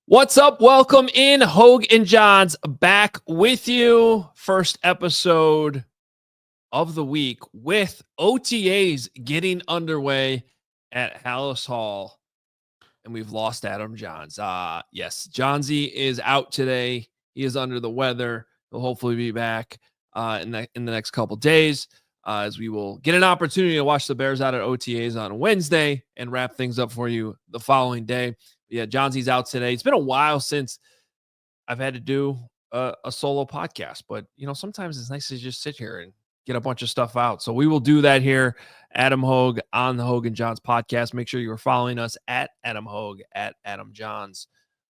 What's up? Welcome in. Hoge and Jahns back with you. First episode of the week with OTAs getting underway at Hallis Hall. And we've lost Adam Jahns. Yes, Johnsy is out today. He is under the weather. He'll hopefully be back in the next couple days as we will get an opportunity to watch the Bears out at OTAs on Wednesday and wrap things up for you the following day. Yeah, Johnsy's out today. It's been a while since I've had to do a solo podcast, but sometimes it's nice to just sit here and get a bunch of stuff out. So we will do that here. Adam Hoge on the Hoge and Jahns podcast. Make sure you are following us at Adam Hoge, at Adam Jahns,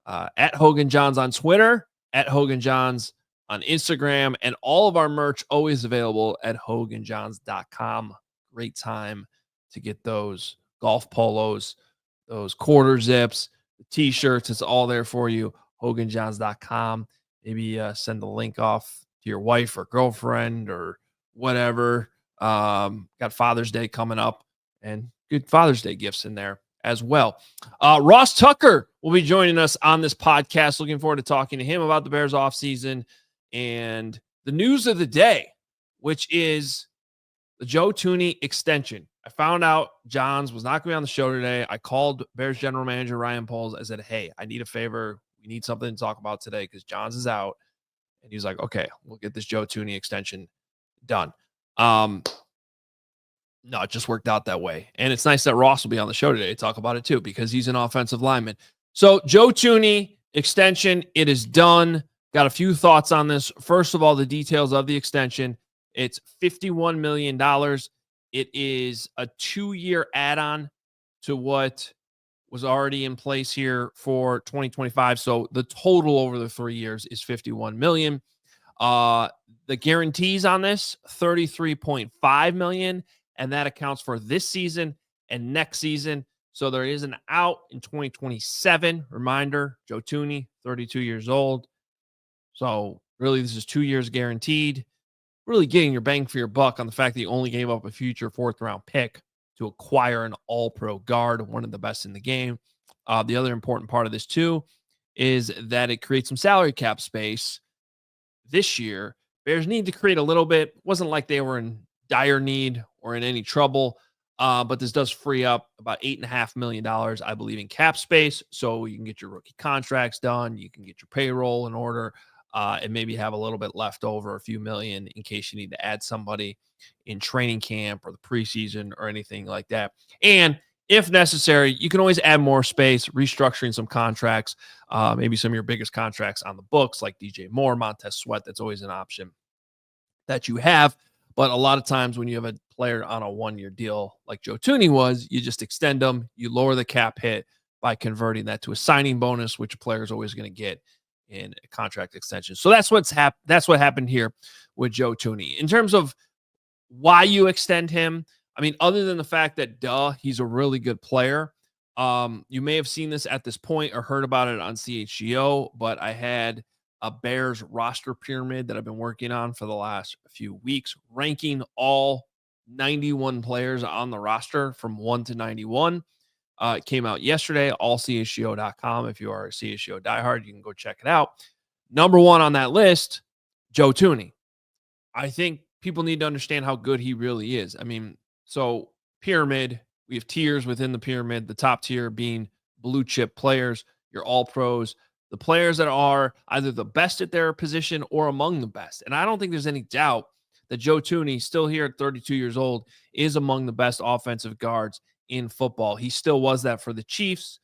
at Hoge and Jahns on Twitter, at Hoge and Jahns on Instagram, and all of our merch always available at hogeandjahns.com. Great time to get those golf polos, those quarter zips, the t-shirts. It's all there for you. hogeandjahns.com. Maybe send the link off to your wife or girlfriend or whatever. Got Father's Day coming up and good Father's Day gifts in there as well. Ross Tucker will be joining us on this podcast. Looking forward to talking to him about the Bears offseason and the news of the day, which is the Joe Thuney extension. I found out Jahns was not going to be on the show today. I called Bears general manager Ryan Poles. I said, hey, I need a favor. We need something to talk about today because Jahns is out. And he was like, okay, we'll get this Joe Thuney extension done. No, it just worked out that way. And it's nice that Ross will be on the show today to talk about it too, because he's an offensive lineman. So Joe Thuney extension, it is done. Got a few thoughts on this. First of all, the details of the extension. It's $51 million. It is a 2-year add-on to what was already in place here for 2025. So the total over the 3 years is $51 million. The guarantees on this, $33.5 million, and that accounts for this season and next season. So there is an out in 2027. Reminder, Joe Thuney, 32 years old. So really, this is 2 years guaranteed. Really getting your bang for your buck on the fact that you only gave up a future 4th-round pick to acquire an all-pro guard, one of the best in the game. The other important part of this, too, is that it creates some salary cap space this year. Bears need to create a little bit. It wasn't like they were in dire need or in any trouble, but this does free up about $8.5 million, I believe, in cap space, so you can get your rookie contracts done, you can get your payroll in order, and maybe have a little bit left over, a few million, in case you need to add somebody in training camp or the preseason or anything like that. And if necessary, you can always add more space, restructuring some contracts, maybe some of your biggest contracts on the books, like DJ Moore, Montez Sweat. That's always an option that you have. But a lot of times when you have a player on a 1-year deal like Joe Thuney was, you just extend them, you lower the cap hit by converting that to a signing bonus, which a player is always going to get in a contract extension. So that's what happened here with Joe Thuney. In terms of why you extend him, I mean, other than the fact that, he's a really good player. You may have seen this at this point or heard about it on CHGO, but I had a Bears roster pyramid that I've been working on for the last few weeks, ranking all 91 players on the roster from 1 to 91. It came out yesterday, allchgo.com. If you are a CHGO diehard, you can go check it out. Number 1 on that list, Joe Thuney. I think people need to understand how good he really is. I mean, so pyramid, we have tiers within the pyramid, the top tier being blue chip players, your all pros, the players that are either the best at their position or among the best. And I don't think there's any doubt that Joe Thuney, still here at 32 years old, is among the best offensive guards in football. He still was that for the Chiefs.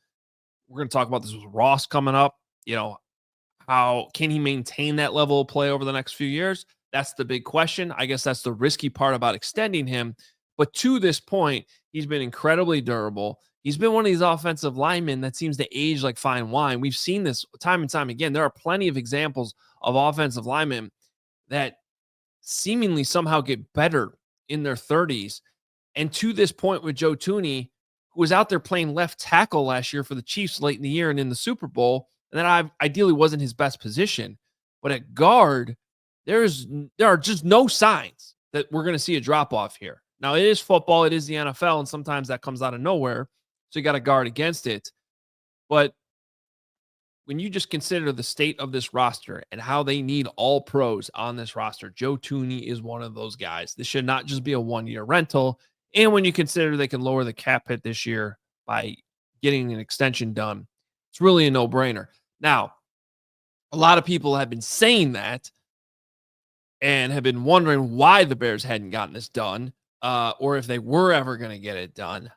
We're going to talk about this with Ross coming up. How can he maintain that level of play over the next few years? That's the big question. I guess that's the risky part about extending him. But to this point, he's been incredibly durable. He's been one of these offensive linemen that seems to age like fine wine. We've seen this time and time again. There are plenty of examples of offensive linemen that seemingly somehow get better in their 30s. And to this point with Joe Thuney, who was out there playing left tackle last year for the Chiefs late in the year and in the Super Bowl, and that ideally wasn't his best position. But at guard, there are just no signs that we're going to see a drop-off here. Now, it is football. It is the NFL, and sometimes that comes out of nowhere, so you got to guard against it. But when you just consider the state of this roster and how they need all pros on this roster, Joe Thuney is one of those guys. This should not just be a one-year rental. And when you consider they can lower the cap hit this year by getting an extension done, it's really a no-brainer. Now, a lot of people have been saying that and have been wondering why the Bears hadn't gotten this done, or if they were ever going to get it done.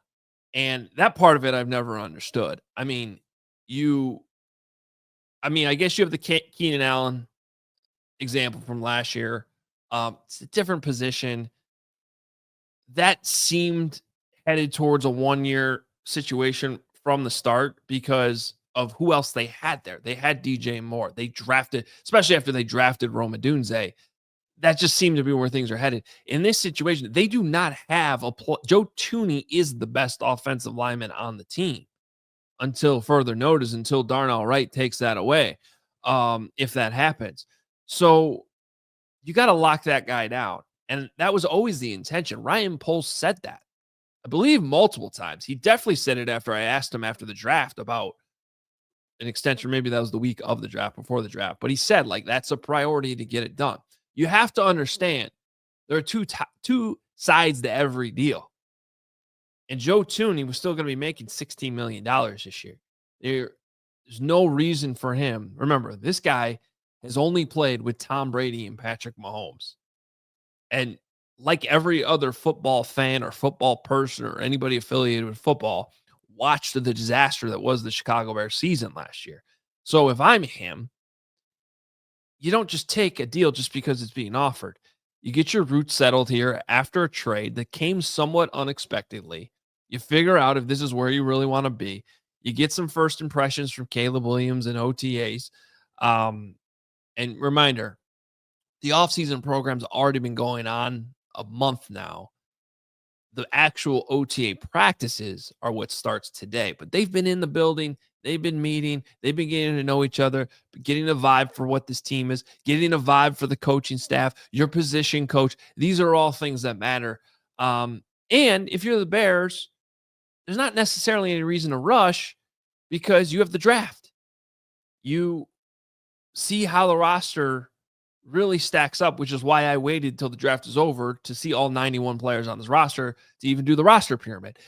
And that part of it I've never understood. I mean, I guess you have the Keenan Allen example from last year. It's a different position. That seemed headed towards a one-year situation from the start because of who else they had there. They had DJ Moore. They drafted, especially after they drafted Rome Odunze. That just seemed to be where things are headed. In this situation, they do not have Joe Thuney is the best offensive lineman on the team until further notice, until Darnell Wright takes that away, if that happens. So you got to lock that guy down. And that was always the intention. Ryan Poles said that, I believe, multiple times. He definitely said it after I asked him after the draft about an extension. Maybe that was the week of the draft, before the draft. But he said, like, that's a priority to get it done. You have to understand there are two sides to every deal. And Joe Thuney was still going to be making $16 million this year. There's no reason for him. Remember, this guy has only played with Tom Brady and Patrick Mahomes. And like every other football fan or football person or anybody affiliated with football, watched the disaster that was the Chicago Bears season last year. So if I'm him, you don't just take a deal just because it's being offered. You get your roots settled here after a trade that came somewhat unexpectedly. You figure out if this is where you really want to be. You get some first impressions from Caleb Williams and OTAs. And reminder, the offseason program's already been going on a month now. The actual OTA practices are what starts today, but they've been in the building. They've been meeting. They've been getting to know each other, getting a vibe for what this team is, getting a vibe for the coaching staff, your position coach. These are all things that matter. And if you're the Bears, there's not necessarily any reason to rush because you have the draft. You see how the roster really stacks up, which is why I waited till the draft is over to see all 91 players on this roster to even do the roster pyramid.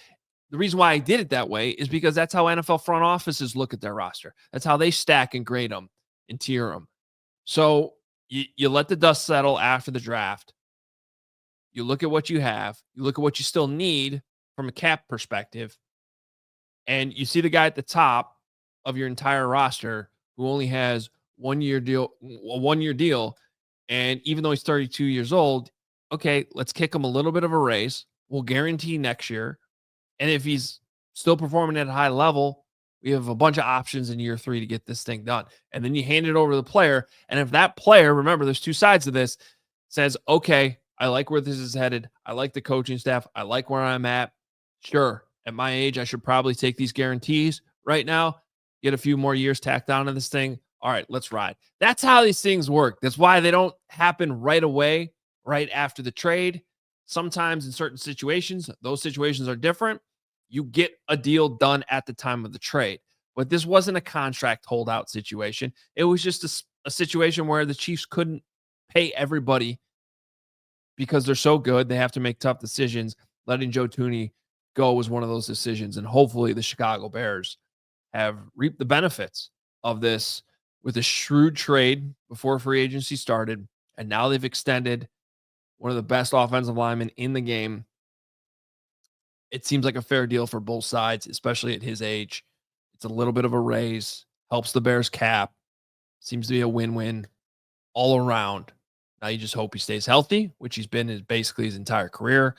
The reason why I did it that way is because that's how NFL front offices look at their roster. That's how they stack and grade them and tier them. So you let the dust settle after the draft. You look at what you have. You look at what you still need from a cap perspective. And you see the guy at the top of your entire roster who only has a 1-year deal. And even though he's 32 years old, okay, let's kick him a little bit of a raise. We'll guarantee next year. And if he's still performing at a high level, we have a bunch of options in year 3 to get this thing done. And then you hand it over to the player. And if that player, remember, there's two sides to this, says, okay, I like where this is headed. I like the coaching staff. I like where I'm at. Sure, at my age, I should probably take these guarantees right now, get a few more years tacked on to this thing. All right, let's ride. That's how these things work. That's why they don't happen right away, right after the trade. Sometimes in certain situations, those situations are different. You get a deal done at the time of the trade. But this wasn't a contract holdout situation. It was just a situation where the Chiefs couldn't pay everybody because they're so good. They have to make tough decisions. Letting Joe Thuney go was one of those decisions. And hopefully the Chicago Bears have reaped the benefits of this with a shrewd trade before free agency started. And now they've extended one of the best offensive linemen in the game. It seems like a fair deal for both sides, especially at his age. It's a little bit of a raise, helps the Bears cap. Seems to be a win-win all around. Now you just hope he stays healthy, which he's been basically his entire career,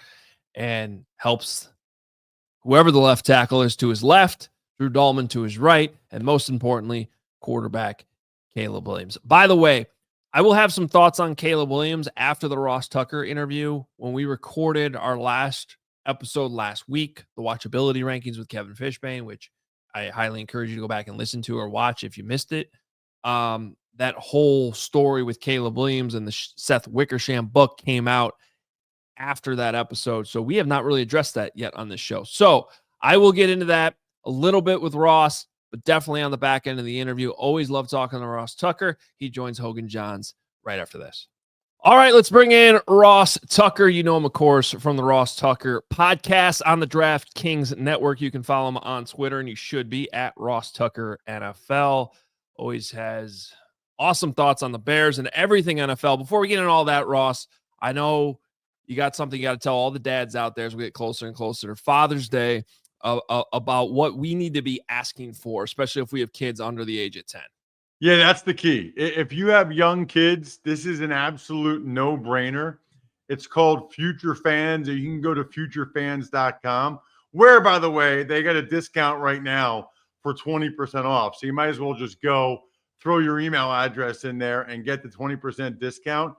and helps whoever the left tackle is to his left, Drew Dahlman to his right, and most importantly, quarterback Caleb Williams. By the way, I will have some thoughts on Caleb Williams after the Ross Tucker interview. When we recorded our last episode last week, the watchability rankings with Kevin Fishbane, which I highly encourage you to go back and listen to or watch if you missed it. That whole story with Caleb Williams and the Seth Wickersham book came out after that episode. So we have not really addressed that yet on this show. So I will get into that a little bit with Ross but definitely on the back end of the interview. Always love talking to Ross Tucker. He joins Hoge and Jahns right after this. All right, let's bring in Ross Tucker. You know him, of course, from the Ross Tucker podcast on the DraftKings Network. You can follow him on Twitter, and you should be at Ross Tucker NFL. Always has awesome thoughts on the Bears and everything NFL. Before we get into all that, Ross, I know you got something you got to tell all the dads out there as we get closer and closer to Father's Day about what we need to be asking for, especially if we have kids under the age of 10. Yeah, that's the key. If you have young kids, this is an absolute no-brainer. It's called Future Fans, or you can go to futurefans.com, where, by the way, they got a discount right now for 20% off. So you might as well just go throw your email address in there and get the 20% discount.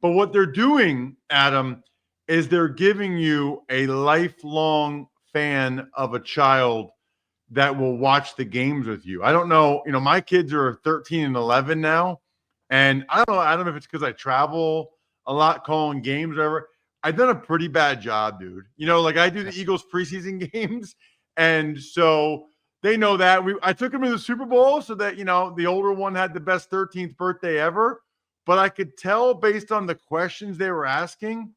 But what they're doing, Adam, is they're giving you a lifelong fan of a child that will watch the games with you. I don't know. My kids are 13 and 11 now. And I don't know if it's because I travel a lot calling games or whatever. I've done a pretty bad job, dude. I do the Eagles preseason games. And so they know that. I took them to the Super Bowl so that, the older one had the best 13th birthday ever. But I could tell based on the questions they were asking,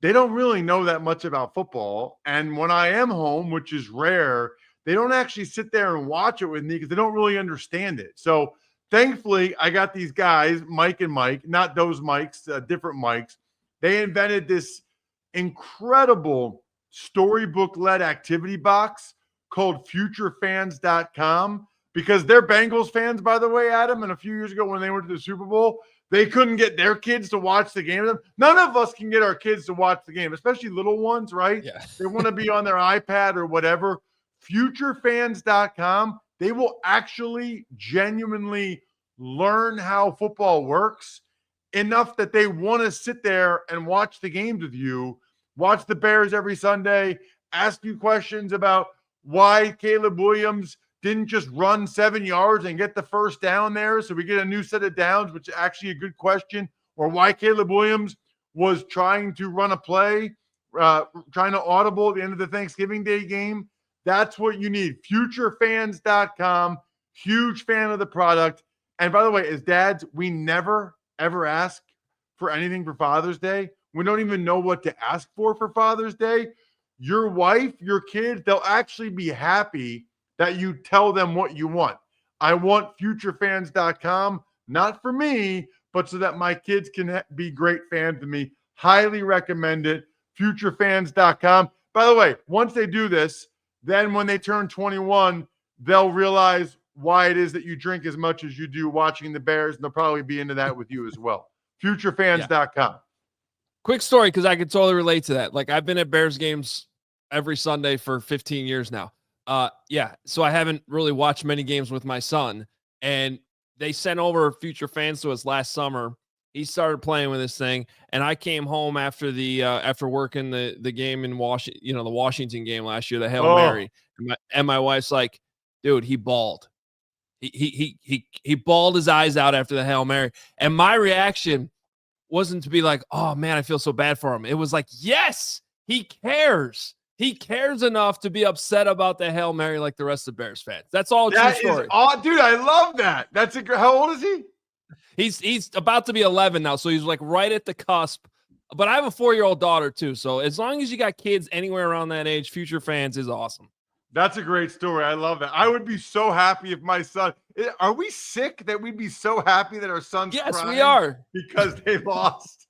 they don't really know that much about football. And when I am home, which is rare, they don't actually sit there and watch it with me because they don't really understand it. So thankfully, I got these guys, Mike and Mike, not those Mikes, different Mikes. They invented this incredible storybook-led activity box called futurefans.com because they're Bengals fans, by the way, Adam. And a few years ago when they went to the Super Bowl, they couldn't get their kids to watch the game. None of us can get our kids to watch the game, especially little ones, right? Yeah. They want to be on their iPad or whatever. Futurefans.com, they will actually genuinely learn how football works enough that they want to sit there and watch the games with you, watch the Bears every Sunday, ask you questions about why Caleb Williams didn't just run 7 yards and get the first down there so we get a new set of downs, which is actually a good question, or why Caleb Williams was trying to run a play, trying to audible at the end of the Thanksgiving Day game. That's what you need. Futurefans.com. Huge fan of the product. And by the way, as dads, we never, ever ask for anything for Father's Day. We don't even know what to ask for Father's Day. Your wife, your kids, they'll actually be happy that you tell them what you want. I want futurefans.com, not for me, but so that my kids can be great fans of me. Highly recommend it. Futurefans.com. By the way, once they do this, then when they turn 21, they'll realize why it is that you drink as much as you do watching the Bears, and they'll probably be into that with you as well. Futurefans.com. Yeah. Quick story, because I can totally relate to that. Like, I've been at Bears games every Sunday for 15 years now. So I haven't really watched many games with my son, and they sent over Future Fans to us last summer. He started playing with this thing, and I came home after after working the game in Washington, the Washington game last year, the Hail Mary, and my wife's like, dude, he bawled. He bawled his eyes out after the Hail Mary, and my reaction wasn't to be like, oh man, I feel so bad for him. It was like, yes, he cares. He cares enough to be upset about the Hail Mary like the rest of Bears fans. That's all. That true story. Dude, I love that. How old is he? He's about to be 11 now, so he's like right at the cusp. But I have a 4-year-old daughter too, so as long as you got kids anywhere around that age, Future Fans is awesome. That's a great story. I love that. I would be so happy if my son. Are we sick that we'd be so happy that our son's Yes, crying we are, because they lost?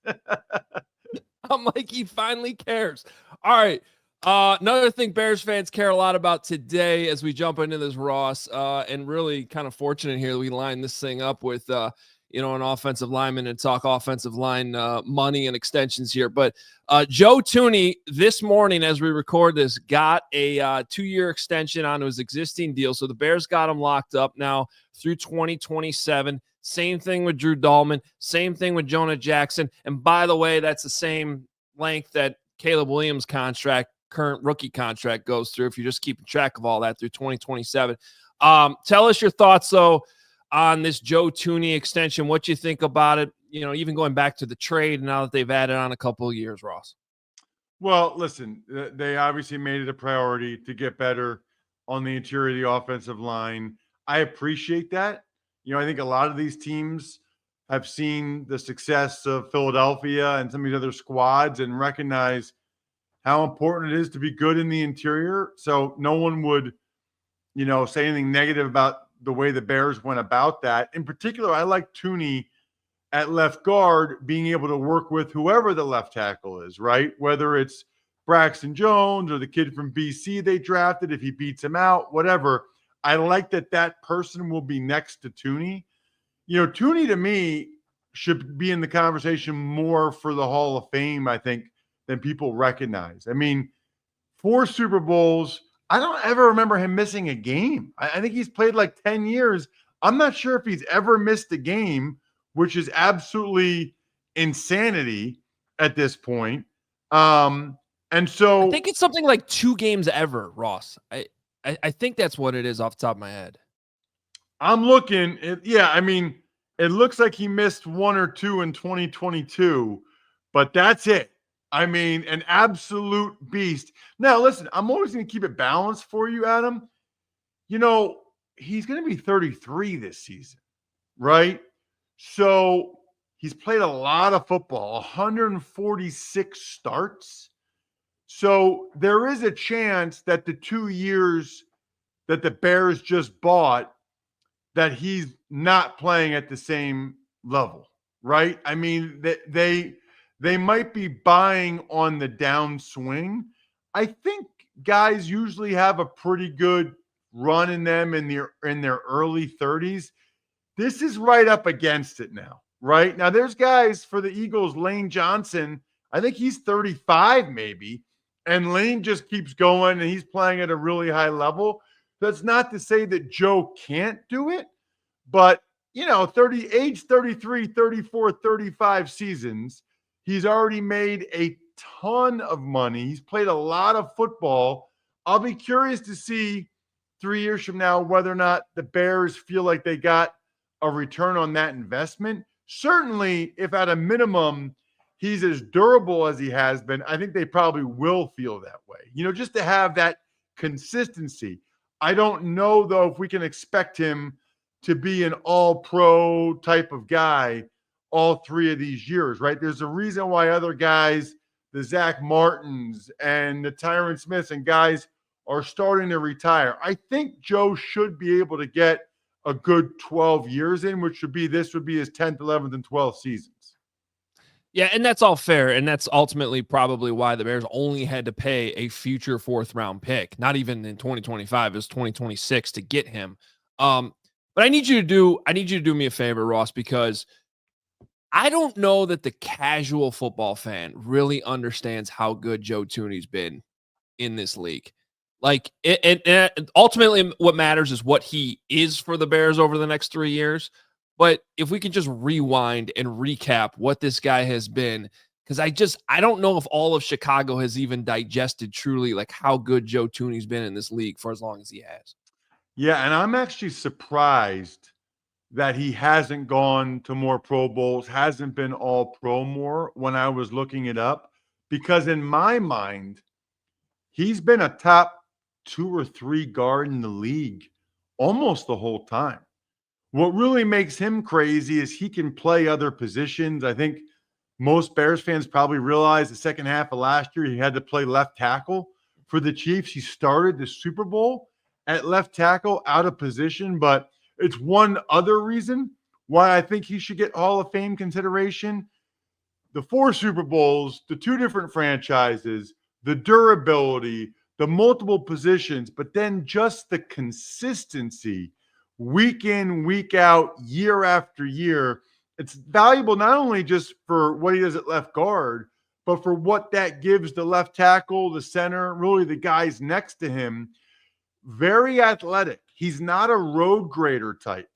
I'm like, he finally cares. All right. Another thing Bears fans care a lot about today as we jump into this, Ross, and really kind of fortunate here that we line this thing up with, an offensive lineman and talk offensive line money and extensions here. But Joe Thuney this morning, as we record this, got a 2-year extension on his existing deal. So the Bears got him locked up now through 2027. Same thing with Drew Dahlman. Same thing with Jonah Jackson. And by the way, that's the same length that Caleb Williams' current rookie contract goes through, if you're just keeping track of all that, through 2027. Tell us your thoughts, though, on this Joe Thuney extension, what you think about it, even going back to the trade now that they've added on a couple of years, Ross. Well, listen, they obviously made it a priority to get better. on the interior of the offensive line. I appreciate that. I think a lot of these teams have seen the success of Philadelphia and some of these other squads and recognize how important it is to be good in the interior. So no one would, say anything negative about the way the Bears went about that. In particular, I like Thuney at left guard being able to work with whoever the left tackle is, right? Whether it's Braxton Jones or the kid from BC they drafted, if he beats him out, whatever. I like that person will be next to Thuney. Thuney to me should be in the conversation more for the Hall of Fame, I think, than people recognize. I mean, 4 Super Bowls. I don't ever remember him missing a game. I think he's played like 10 years. I'm not sure if he's ever missed a game, which is absolutely insanity at this point. And so I think it's something like 2 games ever, Ross. I think that's what it is off the top of my head. I'm looking. It looks like he missed 1 or 2 in 2022, but that's it. An absolute beast. Now, listen, I'm always going to keep it balanced for you, Adam. He's going to be 33 this season, right? So he's played a lot of football, 146 starts. So there is a chance that the 2 years that the Bears just bought, that he's not playing at the same level, right? They might be buying on the downswing. I think guys usually have a pretty good run in them in their early 30s. This is right up against it now, right? Now there's guys for the Eagles, Lane Johnson, I think he's 35 maybe, and Lane just keeps going and he's playing at a really high level. That's not to say that Joe can't do it, but age 33, 34, 35 seasons, he's already made a ton of money. He's played a lot of football. I'll be curious to see 3 years from now whether or not the Bears feel like they got a return on that investment. Certainly, if at a minimum he's as durable as he has been, I think they probably will feel that way. Just to have that consistency. I don't know, though, if we can expect him to be an all-pro type of guy all 3 of these years, right? There's a reason why other guys, the Zach Martins and the Tyron Smiths and guys are starting to retire. I think Joe should be able to get a good 12 years in, this would be his 10th, 11th, and 12th seasons. Yeah, and that's all fair, and that's ultimately probably why the Bears only had to pay a future 4th-round pick, not even in 2025, it was 2026 to get him. But I need you to do me a favor, Ross, because I don't know that the casual football fan really understands how good Joe Thuney's been in this league. Like, and ultimately what matters is what he is for the Bears over the next 3 years. But if we can just rewind and recap what this guy has been, because I don't know if all of Chicago has even digested truly like how good Joe Thuney's been in this league for as long as he has. Yeah, and I'm actually surprised that he hasn't gone to more Pro Bowls, hasn't been all pro more when I was looking it up, because in my mind, he's been a top 2 or 3 guard in the league almost the whole time. What really makes him crazy is he can play other positions. I think most Bears fans probably realize the second half of last year he had to play left tackle. For the Chiefs, he started the Super Bowl at left tackle out of position, but it's one other reason why I think he should get Hall of Fame consideration. The 4 Super Bowls, the 2 different franchises, the durability, the multiple positions, but then just the consistency week in, week out, year after year. It's valuable not only just for what he does at left guard, but for what that gives the left tackle, the center, really the guys next to him. Very athletic. He's not a road grader type,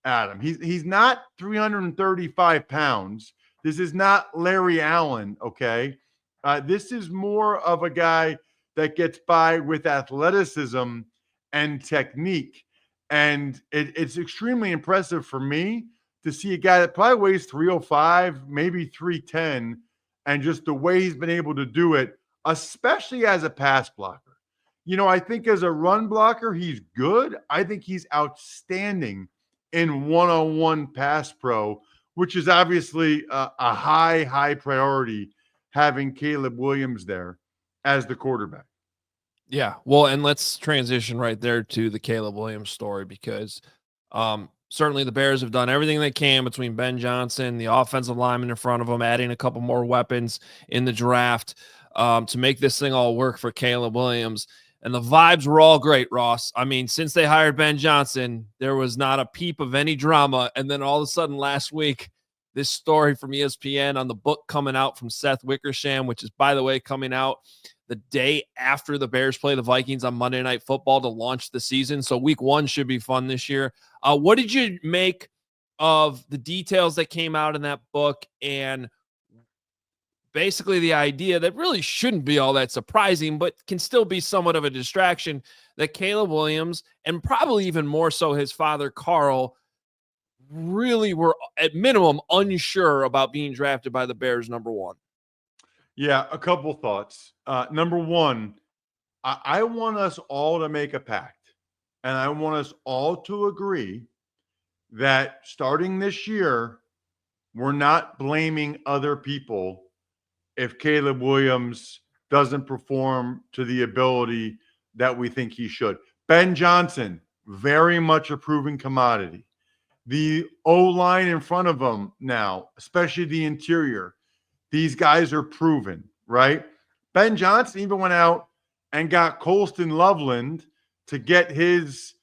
Adam. He's not 335 pounds. This is not Larry Allen, okay? This is more of a guy that gets by with athleticism and technique. And it's extremely impressive for me to see a guy that probably weighs 305, maybe 310, and just the way he's been able to do it, especially as a pass blocker. I think as a run blocker, he's good. I think he's outstanding in one-on-one pass pro, which is obviously a high priority having Caleb Williams there as the quarterback. Yeah. Well, and let's transition right there to the Caleb Williams story, because certainly the Bears have done everything they can between Ben Johnson, the offensive lineman in front of them, adding a couple more weapons in the draft to make this thing all work for Caleb Williams. And the vibes were all great, Ross. I mean, since they hired Ben Johnson, there was not a peep of any drama. And then all of a sudden last week, this story from ESPN on the book coming out from Seth Wickersham, which is, by the way, coming out the day after the Bears play the Vikings on Monday Night Football to launch the season. So week 1 should be fun this year. What did you make of the details that came out in that book, and basically the idea that really shouldn't be all that surprising, but can still be somewhat of a distraction, that Caleb Williams, and probably even more so his father, Carl, really were at minimum unsure about being drafted by the Bears number 1? Yeah, a couple thoughts. Number one, I want us all to make a pact, and I want us all to agree that starting this year, we're not blaming other people if Caleb Williams doesn't perform to the ability that we think he should. Ben Johnson, very much a proven commodity. The O-line in front of him now, especially the interior, these guys are proven, right? Ben Johnson even went out and got Colston Loveland to get his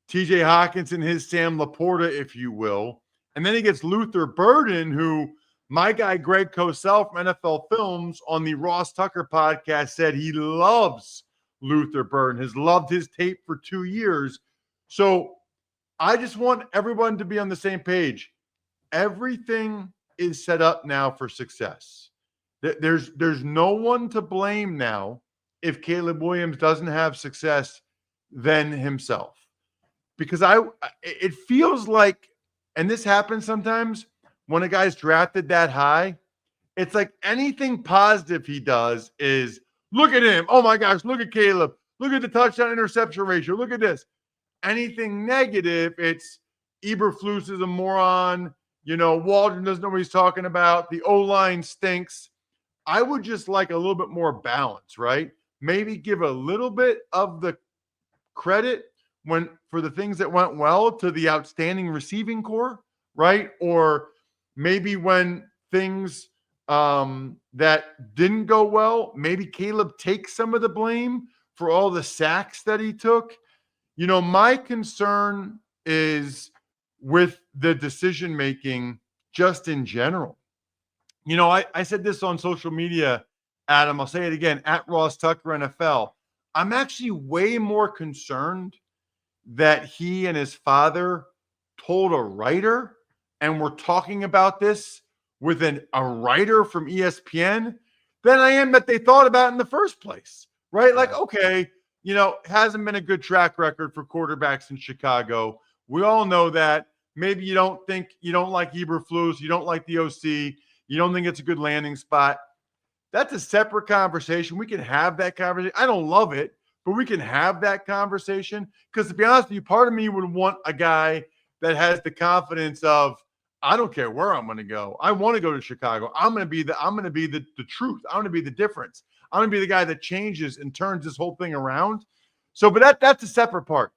TJ Hawkinson, his Sam Laporta, if you will. And then he gets Luther Burden, who my guy Greg Cosell from NFL Films on the Ross Tucker podcast said he loves Luther Burden, has loved his tape for 2 years. So I just want everyone to be on the same page. Everything is set up now for success. There's no one to blame now if Caleb Williams doesn't have success than himself. Because it feels like, and this happens sometimes when a guy's drafted that high, it's like anything positive he does is, look at him. Oh my gosh, look at Caleb. Look at the touchdown interception ratio. Look at this. Anything negative, it's Eberflus is a moron. Waldron doesn't know what he's talking about. The O-line stinks. I would just like a little bit more balance, right? Maybe give a little bit of the credit for the things that went well to the outstanding receiving core, right? Or maybe when things that didn't go well, maybe Caleb takes some of the blame for all the sacks that he took. My concern is with the decision-making just in general. I said this on social media, Adam. I'll say it again, at Ross Tucker NFL. I'm actually way more concerned that he and his father told a writer, and we're talking about this with a writer from ESPN, than I am that they thought about it in the first place, right? Like, okay, hasn't been a good track record for quarterbacks in Chicago. We all know that. Maybe you don't like Eberflus, you don't like the OC, you don't think it's a good landing spot. That's a separate conversation. We can have that conversation. I don't love it, but we can have that conversation. Because to be honest with you, part of me would want a guy that has the confidence of, I don't care where I'm going to go. I want to go to Chicago. I'm going to be the truth. I'm going to be the difference. I'm going to be the guy that changes and turns this whole thing around. So, but that's a separate part.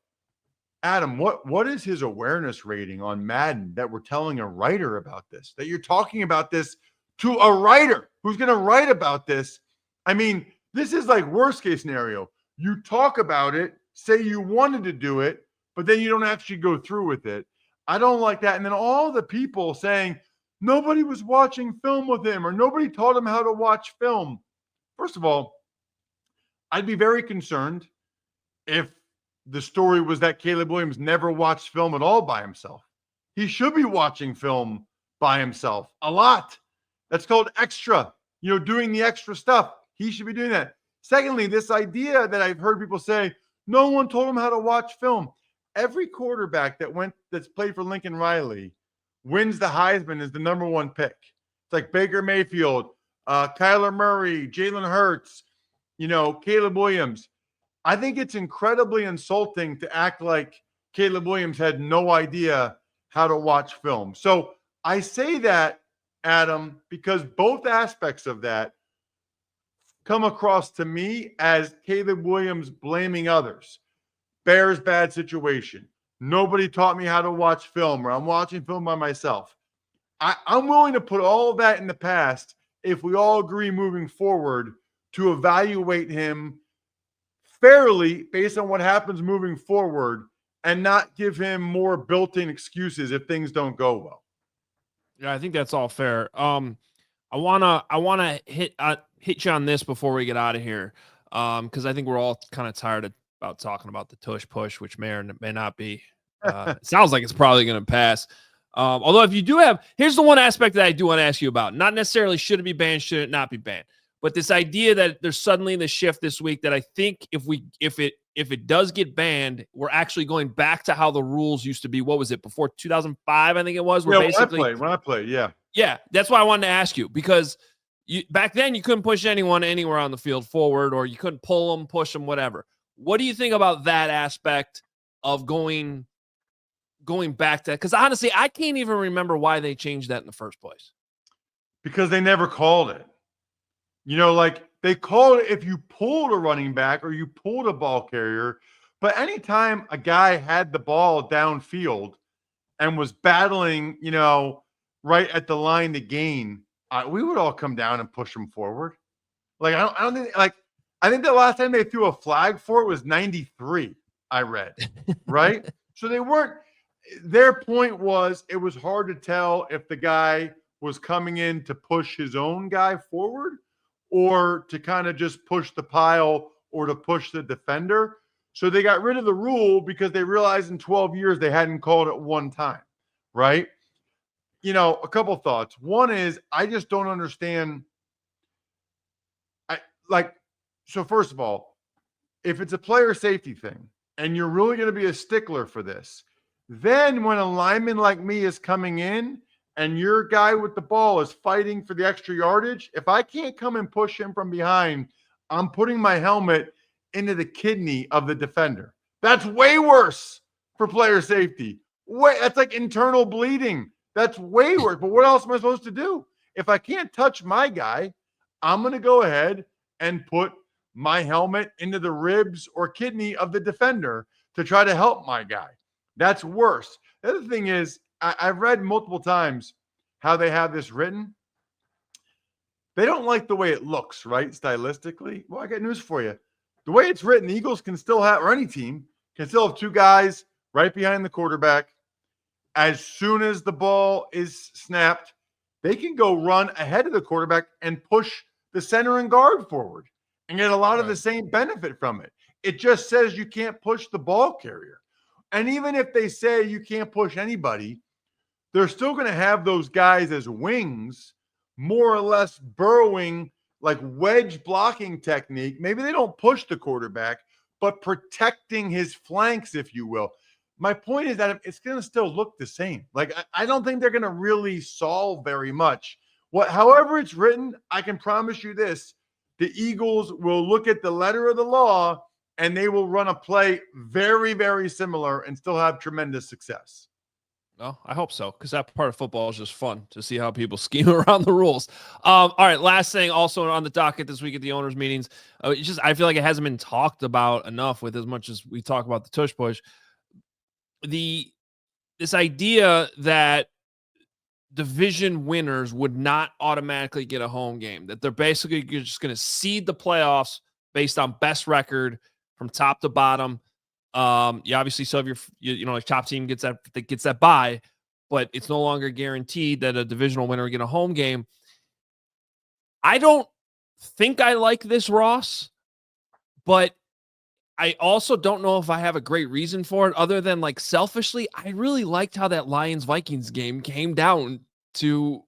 Adam, what is his awareness rating on Madden that we're telling a writer about this? That you're talking about this to a writer who's going to write about this? I mean, this is like worst case scenario. You talk about it, say you wanted to do it, but then you don't actually go through with it. I don't like that. And then all the people saying nobody was watching film with him or nobody taught him how to watch film. First of all, I'd be very concerned if the story was that Caleb Williams never watched film at all by himself. He should be watching film by himself a lot. That's called extra, doing the extra stuff. He should be doing that. Secondly, this idea that I've heard people say, no one told him how to watch film. Every quarterback that's played for Lincoln Riley wins the Heisman as the number 1 pick. It's like Baker Mayfield, Kyler Murray, Jalen Hurts, Caleb Williams. I think it's incredibly insulting to act like Caleb Williams had no idea how to watch film. So I say that, Adam, because both aspects of that come across to me as Caleb Williams blaming others. Bears bad situation. Nobody taught me how to watch film, or I'm watching film by myself. I'm willing to put all of that in the past if we all agree moving forward to evaluate him fairly based on what happens moving forward and not give him more built-in excuses if things don't go well. Yeah, I think that's all fair. I wanna hit you on this before we get out of here, because I think we're all kind of tired about talking about the Tush Push, which may or may not be. It sounds like it's probably going to pass. Although if you do have, here's the one aspect that I do want to ask you about. Not necessarily should it be banned, should it not be banned, but this idea that there's suddenly the shift this week that I think if it does get banned, we're actually going back to how the rules used to be. What was it, before 2005? I think it was. Yeah, when I played, yeah. Yeah, that's why I wanted to ask you, because back then you couldn't push anyone anywhere on the field forward, or you couldn't pull them, push them, whatever. What do you think about that aspect of going back to that? Because honestly, I can't even remember why they changed that in the first place. Because they never called it. You know, like they called it if you pulled a running back or you pulled a ball carrier. But anytime a guy had the ball downfield and was battling, you know, right at the line to gain, we would all come down and push him forward. Like, I don't think, like, I think the last time they threw a flag for it was 93, I read, right? So they weren't, their point was it was hard to tell if the guy was coming in to push his own guy forward or to kind of just push the pile or to push the defender. So they got rid of the rule because they realized in 12 years they hadn't called it one time, right? You know, a couple thoughts. One is I just don't understand. So first of all, if it's a player safety thing and you're really going to be a stickler for this, then when a lineman like me is coming in and your guy with the ball is fighting for the extra yardage, if I can't come and push him from behind, I'm putting my helmet into the kidney of the defender. That's way worse for player safety. That's like internal bleeding. That's way worse. But what else am I supposed to do? If I can't touch my guy, I'm going to go ahead and put my helmet into the ribs or kidney of the defender to try to help my guy. That's worse. The other thing is, I've read multiple times how they have this written. They don't like the way it looks, right? Stylistically. Well, I got news for you. The way it's written, the Eagles can still have, or any team can still have two guys right behind the quarterback. As soon as the ball is snapped, they can go run ahead of the quarterback and push the center and guard forward and get a lot of the same benefit from it. It just says you can't push the ball carrier. And even if they say you can't push anybody, they're still going to have those guys as wings, more or less burrowing, like wedge blocking technique. Maybe they don't push the quarterback, but protecting his flanks, if you will. My point is that it's going to still look the same. Like, I don't think they're going to really solve very much. However it's written, I can promise you this. The Eagles will look at the letter of the law and they will run a play very, very similar and still have tremendous success. Well, I hope so, because that part of football is just fun to see how people scheme around the rules. All right, last thing also on the docket this week at the owners' meetings, I feel like it hasn't been talked about enough with as much as we talk about the Tush Push. This idea that division winners would not automatically get a home game, that they're basically just going to seed the playoffs based on best record from top to bottom. You obviously still have your top team gets that bye, but it's no longer guaranteed that a divisional winner will get a home game. I don't think I like this, Ross, but I also don't know if I have a great reason for it other than, like, selfishly, I really liked how that Lions-Vikings game came down to,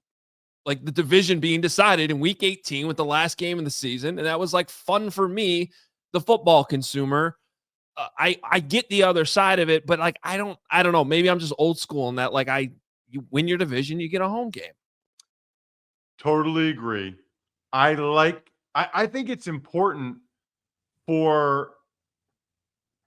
like, the division being decided in week 18 with the last game of the season. And that was, like, fun for me, the football consumer. I get the other side of it, but, like, I don't know. Maybe I'm just old school in that, like, you win your division, you get a home game. Totally agree. I think it's important for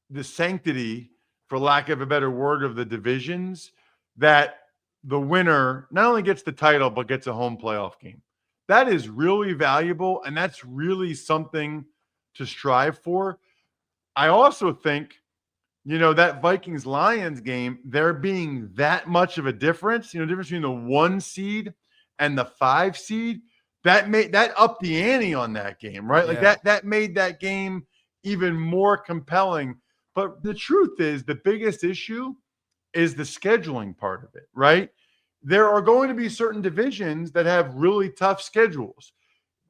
the sanctity, for lack of a better word, of the divisions, that the winner not only gets the title, but gets a home playoff game. That is really valuable, and that's really something to strive for. I also think, that Vikings Lions game, there being that much of a difference, difference between the 1 seed and the 5 seed, that upped the ante on that game, right? Like that made that game even more compelling. But the truth is, the biggest issue is the scheduling part of it, right? There are going to be certain divisions that have really tough schedules.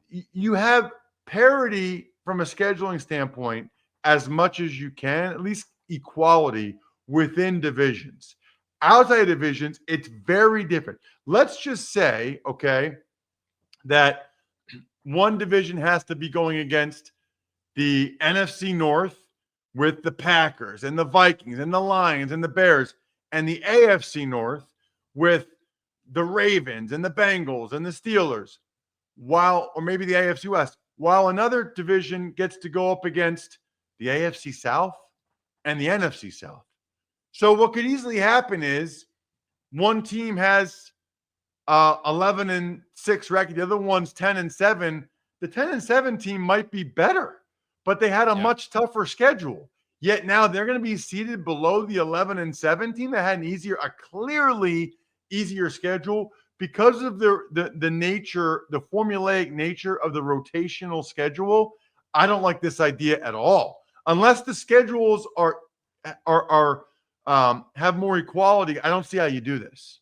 You have parity from a scheduling standpoint as much as you can, at least equality within divisions. Outside divisions, it's very different. Let's just say, okay, that one division has to be going against the NFC North with the Packers and the Vikings and the Lions and the Bears, and the AFC North with the Ravens and the Bengals and the Steelers, or maybe the AFC West, while another division gets to go up against the AFC South and the NFC South. So what could easily happen is one team has 11-6 record, the other one's 10-7. The 10-7 team might be better, but they had a much tougher schedule. Yet now they're going to be seated below the 11-7 team that had a clearly easier schedule because of the nature, the formulaic nature of the rotational schedule. I don't like this idea at all. Unless the schedules have more equality, I don't see how you do this.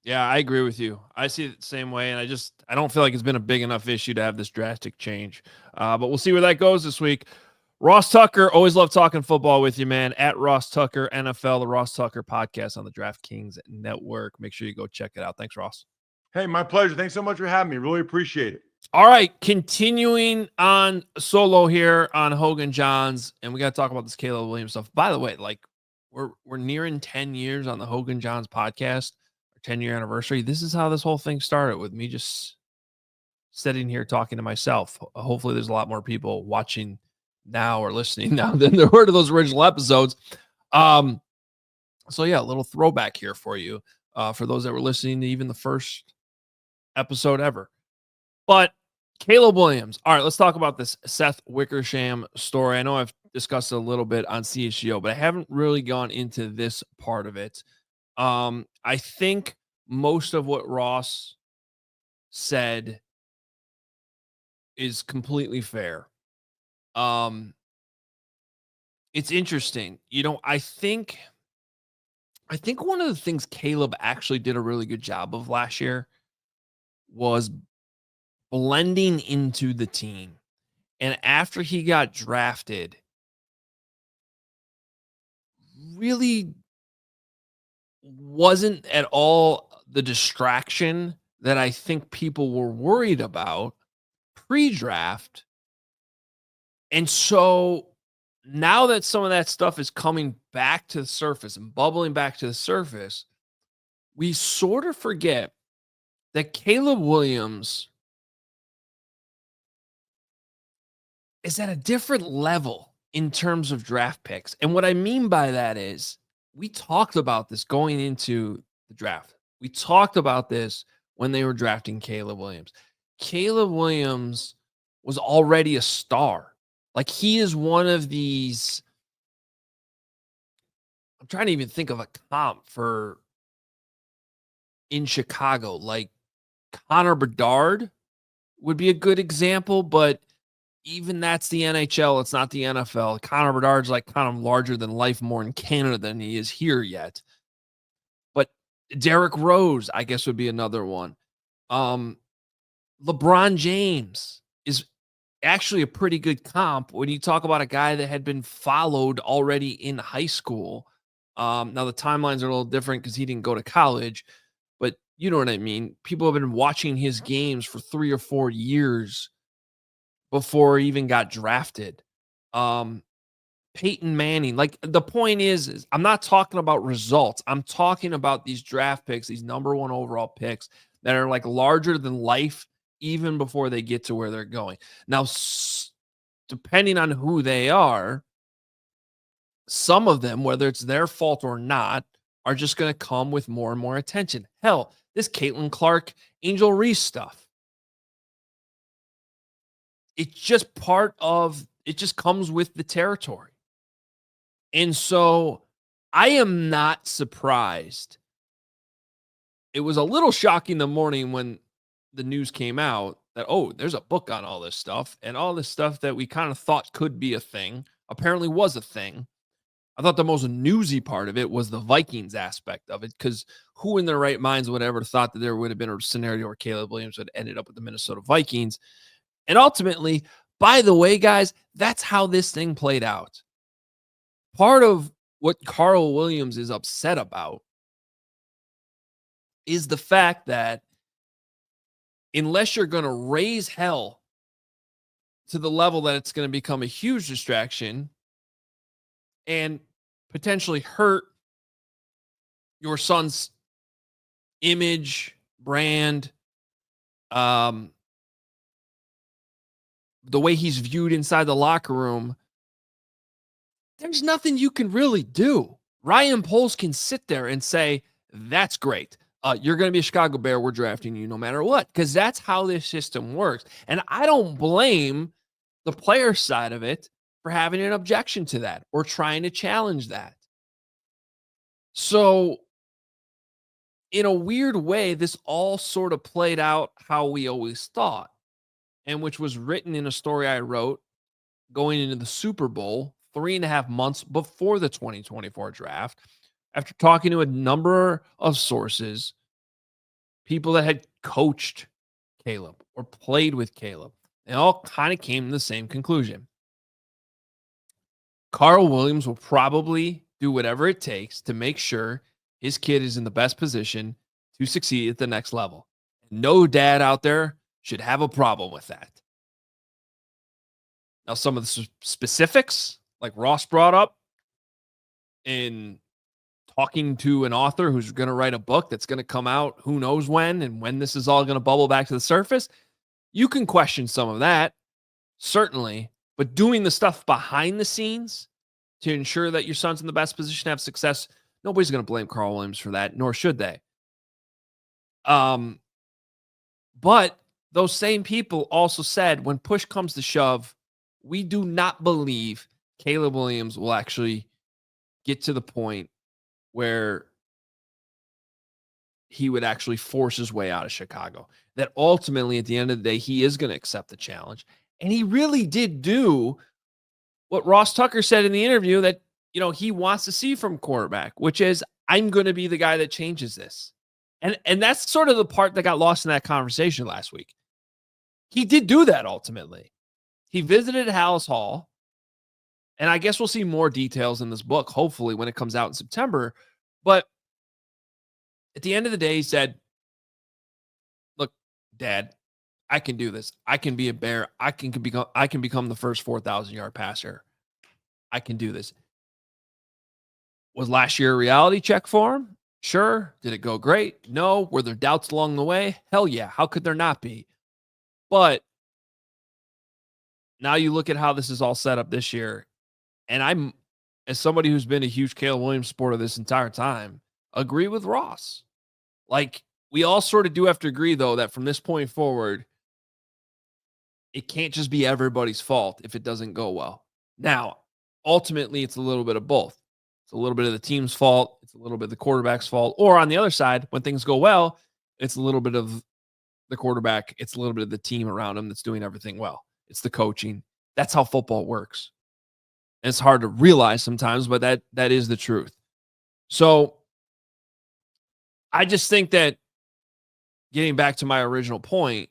Yeah, I agree with you. I see it the same way, and I don't feel like it's been a big enough issue to have this drastic change. But we'll see where that goes this week. Ross Tucker, always love talking football with you, man. At Ross Tucker NFL, the Ross Tucker podcast on the DraftKings Network. Make sure you go check it out. Thanks, Ross. Hey, my pleasure. Thanks so much for having me. Really appreciate it. All right, continuing on solo here on Hoge and Jahns, and we got to talk about this Caleb Williams stuff. By the way, like we're nearing 10 years on the Hoge and Jahns podcast, our 10-year anniversary. This is how this whole thing started, with me just sitting here talking to myself. Hopefully there's a lot more people watching now or listening now than there were to those original episodes. So yeah, a little throwback here for you, for those that were listening to even the first episode ever. But Caleb Williams. All right, let's talk about this Seth Wickersham story. I know I've discussed it a little bit on CHGO, but I haven't really gone into this part of it. I think most of what Ross said is completely fair. It's interesting. I think one of the things Caleb actually did a really good job of last year was blending into the team. And after he got drafted, really wasn't at all the distraction that I think people were worried about pre-draft. And so now that some of that stuff is coming back to the surface and bubbling back to the surface, we sort of forget that Caleb Williams is at a different level in terms of draft picks. And what I mean by that is, we talked about this going into the draft. We talked about this when they were drafting Caleb Williams. Caleb Williams was already a star. Like, he is one of these, I'm trying to even think of a comp for in Chicago. Like, Connor Bedard would be a good example, but even that's the NHL. It's not the NFL. Connor Bedard's like kind of larger than life more in Canada than he is here yet. But Derrick Rose, I guess, would be another one. LeBron James is actually a pretty good comp when you talk about a guy that had been followed already in high school. Now the timelines are a little different because he didn't go to college, but you know what I mean? People have been watching his games for 3 or 4 years before he even got drafted. Peyton Manning. Like, the point is I'm not talking about results. I'm talking about these draft picks, these number 1 overall picks that are like larger than life even before they get to where they're going. Now, depending on who they are, some of them, whether it's their fault or not, are just going to come with more and more attention. Hell, this Caitlin Clark, Angel Reese stuff. It's just it just comes with the territory. And so I am not surprised. It was a little shocking the morning when the news came out that, oh, there's a book on all this stuff, and all this stuff that we kind of thought could be a thing apparently was a thing. I thought the most newsy part of it was the Vikings aspect of it, because who in their right minds would ever thought that there would have been a scenario where Caleb Williams would have ended up with the Minnesota Vikings? And ultimately, by the way, guys, that's how this thing played out. Part of what Carl Williams is upset about is the fact that unless you're going to raise hell to the level that it's going to become a huge distraction and potentially hurt your son's image, brand, the way he's viewed inside the locker room, there's nothing you can really do. Ryan Poles can sit there and say, that's great. You're going to be a Chicago Bear. We're drafting you no matter what, because that's how this system works. And I don't blame the player side of it for having an objection to that or trying to challenge that. So in a weird way, this all sort of played out how we always thought, and which was written in a story I wrote going into the Super Bowl 3.5 months before the 2024 draft, after talking to a number of sources, people that had coached Caleb or played with Caleb. They all kind of came to the same conclusion. Carl Williams will probably do whatever it takes to make sure his kid is in the best position to succeed at the next level. No dad out there should have a problem with that. Now, some of the specifics, like Ross brought up in talking to an author who's going to write a book that's going to come out who knows when, and when this is all going to bubble back to the surface, you can question some of that, certainly. But doing the stuff behind the scenes to ensure that your son's in the best position to have success, nobody's going to blame Carl Williams for that, nor should they. But those same people also said, when push comes to shove, we do not believe Caleb Williams will actually get to the point where he would actually force his way out of Chicago. That ultimately, at the end of the day, he is going to accept the challenge. And he really did do what Ross Tucker said in the interview that, he wants to see from quarterback, which is, I'm going to be the guy that changes this. And that's sort of the part that got lost in that conversation last week. He did do that ultimately. He visited Hallis Hall, and I guess we'll see more details in this book, hopefully, when it comes out in September. But at the end of the day, he said, look, Dad, I can do this. I can be a Bear. I can become the first 4,000-yard passer. I can do this. Was last year a reality check for him? Sure. Did it go great? No. Were there doubts along the way? Hell yeah. How could there not be? But now you look at how this is all set up this year, and I'm, as somebody who's been a huge Caleb Williams supporter this entire time, agree with Ross. Like, we all sort of do have to agree, though, that from this point forward, it can't just be everybody's fault if it doesn't go well. Now, ultimately, it's a little bit of both. It's a little bit of the team's fault. It's a little bit of the quarterback's fault. Or on the other side, when things go well, it's a little bit of the quarterback. It's a little bit of the team around him that's doing everything well. It's the coaching. That's how football works. And it's hard to realize sometimes, but that is the truth. So I just think that, getting back to my original point,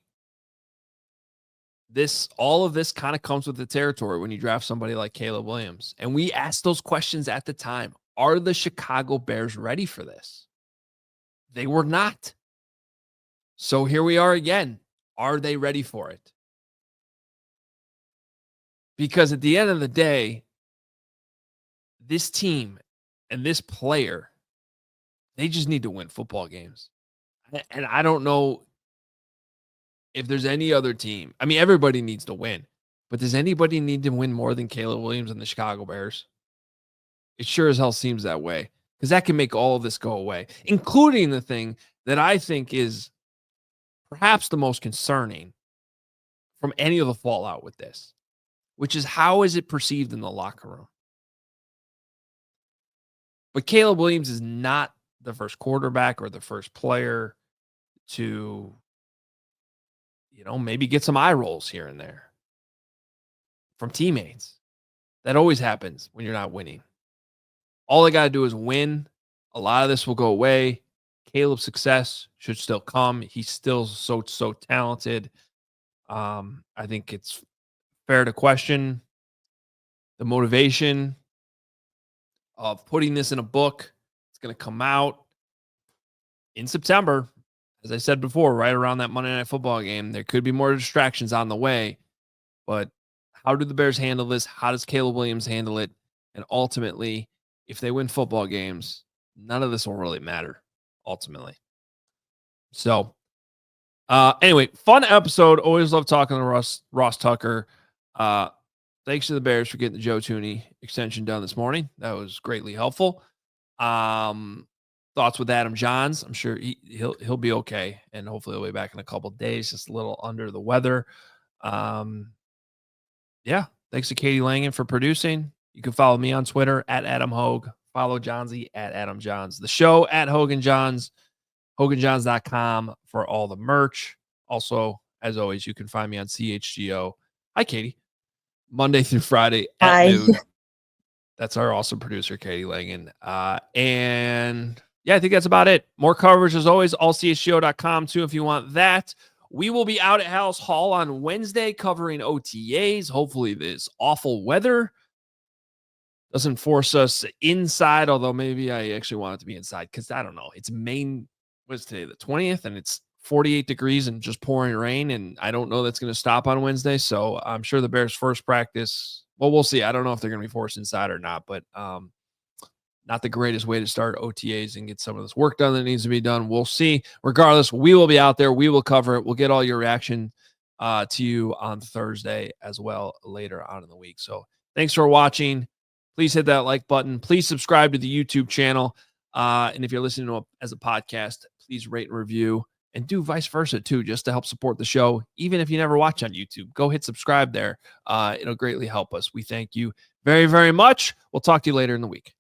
all of this kind of comes with the territory when you draft somebody like Caleb Williams. And we asked those questions at the time. Are the Chicago Bears ready for this? They were not. So here we are again. Are they ready for it? Because at the end of the day, this team and this player, they just need to win football games. And I don't know if there's any other team. I mean, everybody needs to win. But does anybody need to win more than Caleb Williams and the Chicago Bears? It sure as hell seems that way, because that can make all of this go away, including the thing that I think is perhaps the most concerning from any of the fallout with this, which is how is it perceived in the locker room? But Caleb Williams is not the first quarterback or the first player to, maybe get some eye rolls here and there from teammates. That always happens when you're not winning. All they got to do is win. A lot of this will go away. Caleb's success should still come. He's still so talented. I think it's fair to question the motivation of putting this in a book. It's going to come out in September. As I said before, right around that Monday Night Football game. There could be more distractions on the way. But how do the Bears handle this? How does Caleb Williams handle it? And ultimately, if they win football games, none of this will really matter, ultimately. So, anyway, fun episode. Always love talking to Ross Tucker. Thanks to the Bears for getting the Joe Thuney extension done this morning. That was greatly helpful. Thoughts with Adam Jahns. I'm sure he'll be okay, and hopefully he'll be back in a couple of days. Just a little under the weather. Yeah. Thanks to Katie Langen for producing. You can follow me on Twitter at Adam Hoge. Follow Johnsy at Adam Jahns. The show at Hogan Jahns. HoganJahns.com for all the merch. Also, as always, you can find me on CHGO. Hi, Katie. Monday through Friday at noon. That's our awesome producer, Katie Langen. And yeah, I think that's about it. More coverage as always, allchgo.com too if you want that. We will be out at House Hall on Wednesday covering OTAs. Hopefully this awful weather doesn't force us inside, although maybe I actually want it to be inside because I don't know. It's what's today, the 20th, and it's 48 degrees and just pouring rain, and I don't know that's going to stop on Wednesday, so I'm sure the Bears' first practice, well, we'll see. I don't know if they're going to be forced inside or not, but not the greatest way to start OTAs and get some of this work done that needs to be done. We'll see. Regardless, we will be out there. We will cover it. We'll get all your reaction to you on Thursday as well later on in the week. So thanks for watching. Please hit that like button. Please subscribe to the YouTube channel. And if you're listening to it as a podcast, please rate and review and do vice versa too, just to help support the show. Even if you never watch on YouTube, go hit subscribe there. It'll greatly help us. We thank you very, very much. We'll talk to you later in the week.